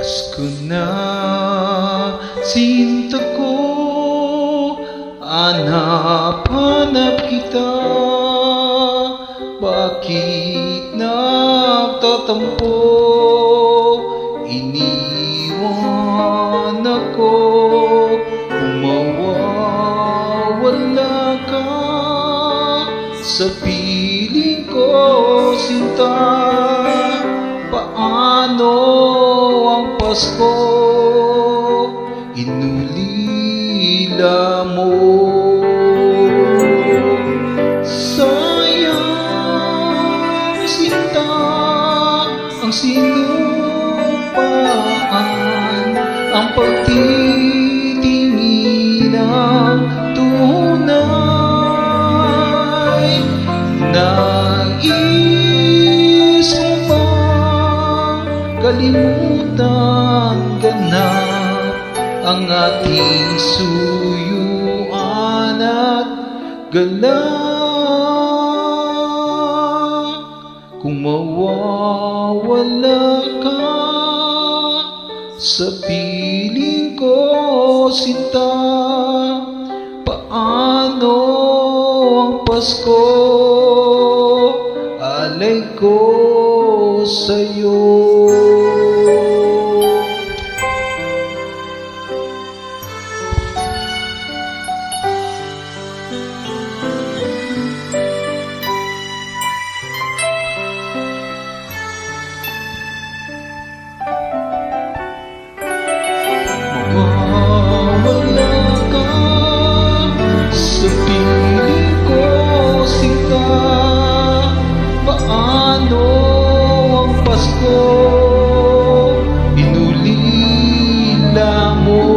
Pasko na, sinta ko, hanap-hanap kita. Bakit nagtatampo, iniwan ako, mawawala ka sa piling ko, sinta. Paano ang Pasko, inulila mo? Sayang, sinta, ang sinupaan, ang pagtitingin ng tunay. Nais mo bang kalimutan ka na ang ating suyuan at galak? Kung mawawala ka sa piling ko, sinta, paano ang Pasko, alay ko sa'yo. Mawawala ka sa piling ko, sinta, paano ang Pasko, inulila mo?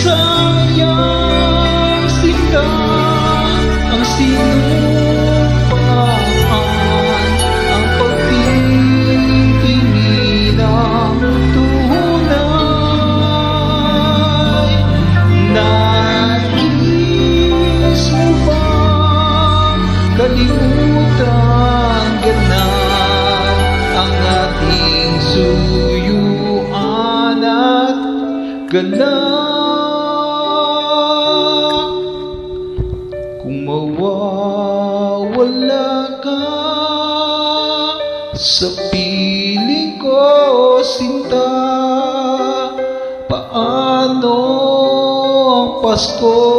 Sayang, sinta, ang sinupaan, ang pagtitingin ng tunay. Nais mo bang kalimutan ka na ang ating suyuan at galak? Kung mawawala ka sa piling ko, sinta, paano ang Pasko,